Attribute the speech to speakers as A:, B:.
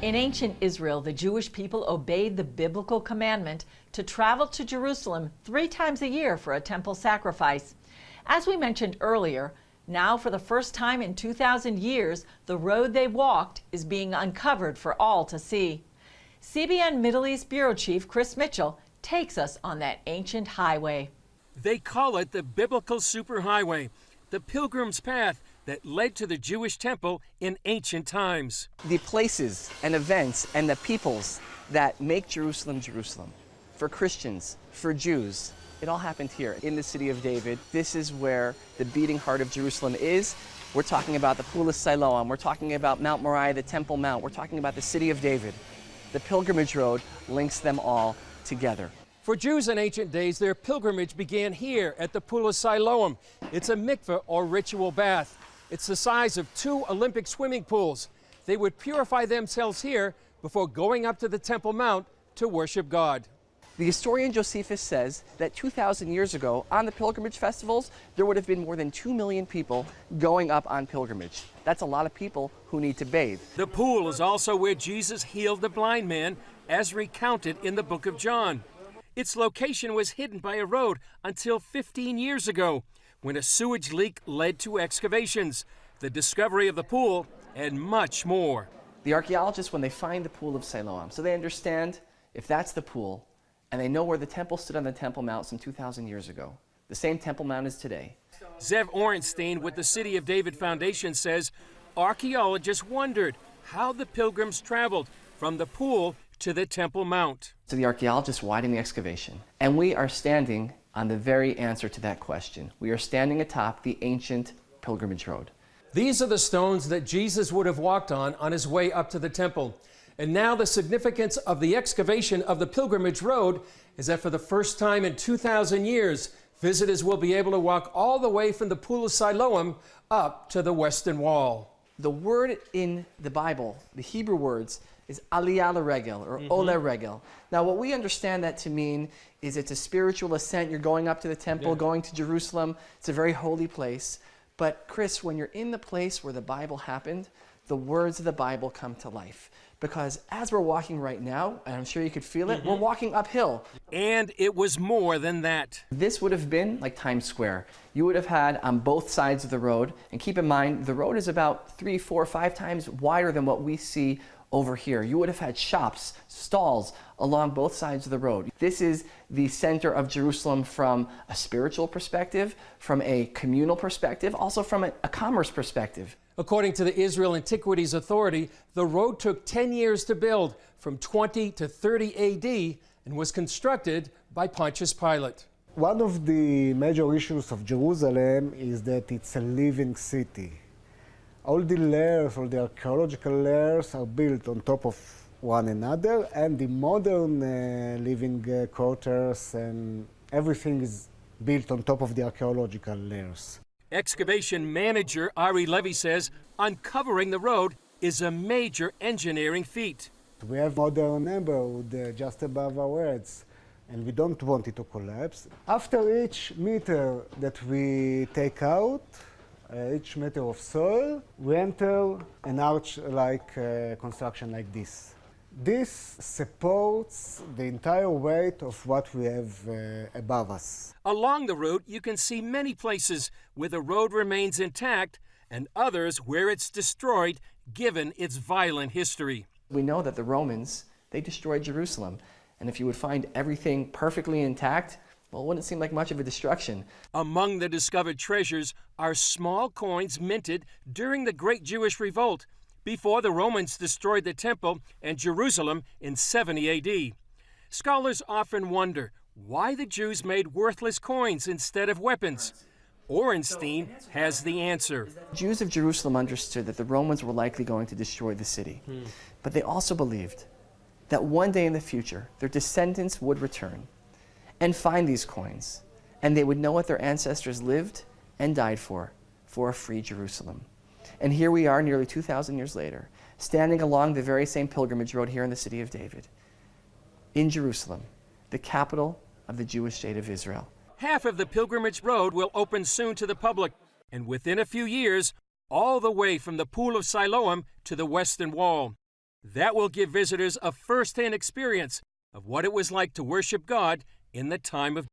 A: In ancient Israel, the Jewish people obeyed the biblical commandment to travel to Jerusalem 3 times a year for a temple sacrifice. As we mentioned earlier, now for the first time in 2,000 years, the road they walked is being uncovered for all to see. CBN Middle East Bureau Chief Chris Mitchell takes us on that ancient highway.
B: They call it the Biblical Superhighway, the Pilgrim's Path that led to the Jewish temple in ancient times.
C: The places and events and the peoples that make Jerusalem, Jerusalem. For Christians, for Jews, it all happened here in the city of David. This is where the beating heart of Jerusalem is. We're talking about the pool of Siloam. We're talking about Mount Moriah, the Temple Mount. We're talking about the city of David. The pilgrimage road links them all together.
B: For Jews in ancient days, their pilgrimage began here at the pool of Siloam. It's a mikveh or ritual bath. It's the size of 2 Olympic swimming pools. They would purify themselves here before going up to the Temple Mount to worship God.
C: The historian Josephus says that 2,000 years ago, on the pilgrimage festivals, there would have been more than 2 million people going up on pilgrimage. That's a lot of people who need to bathe.
B: The pool is also where Jesus healed the blind man, as recounted in the book of John. Its location was hidden by a road until 15 years ago, when a sewage leak led to excavations, the discovery of the pool, and much more.
C: The archaeologists, when they find the pool of Siloam, so they understand if that's the pool, and they know where the temple stood on the Temple Mount some 2,000 years ago, the same Temple Mount as today.
B: Zev Orenstein with the City of David Foundation says archaeologists wondered how the pilgrims traveled from the pool to the Temple Mount.
C: So the archaeologists widened the excavation, and we are standing on the very answer to that question. We are standing atop the ancient pilgrimage road.
B: These are the stones that Jesus would have walked on his way up to the temple. And now the significance of the excavation of the pilgrimage road is that for the first time in 2,000 years, visitors will be able to walk all the way from the pool of Siloam up to the western wall.
C: The word in the Bible, the Hebrew words, is aliyah l'regel, or ole regel. Now, what we understand that to mean is it's a spiritual ascent. You're going up to the temple, going to Jerusalem. It's a very holy place. But Chris, when you're in the place where the Bible happened, the words of the Bible come to life. Because as we're walking right now, and I'm sure you could feel it, we're walking uphill.
B: And it was more than that.
C: This would have been like Times Square. You would have had on both sides of the road, and keep in mind, the road is about 3, 4, 5 times wider than what we see over here. You would have had shops, stalls along both sides of the road. This is the center of Jerusalem from a spiritual perspective, from a communal perspective, also from a commerce perspective.
B: According to the Israel Antiquities Authority, the road took 10 years to build, from 20 to 30 AD, and was constructed by Pontius Pilate.
D: One of the major issues of Jerusalem is that it's a living city. All the layers, all the archaeological layers are built on top of one another, and the modern living quarters and everything is built on top of the archaeological layers.
B: Excavation manager Ari Levy says uncovering the road is a major engineering feat.
D: We have modern neighborhood just above our heads, and we don't want it to collapse. After each meter that we take out, each meter of soil, we enter an arch-like construction like this. This supports the entire weight of what we have above us.
B: Along the route, you can see many places where the road remains intact and others where it's destroyed, given its violent history.
C: We know that the Romans, they destroyed Jerusalem. And if you would find everything perfectly intact, well, it wouldn't seem like much of a destruction.
B: Among the discovered treasures are small coins minted during the Great Jewish Revolt, before the Romans destroyed the temple and Jerusalem in 70 AD. Scholars often wonder why the Jews made worthless coins instead of weapons. Orenstein has the answer.
C: Jews of Jerusalem understood that the Romans were likely going to destroy the city. But they also believed that one day in the future, their descendants would return and find these coins, and they would know what their ancestors lived and died for a free Jerusalem. And here we are nearly 2,000 years later, standing along the very same pilgrimage road here in the city of David, in Jerusalem, the capital of the Jewish state of Israel.
B: Half of the pilgrimage road will open soon to the public, and within a few years, all the way from the pool of Siloam to the western wall. That will give visitors a first-hand experience of what it was like to worship God in the time of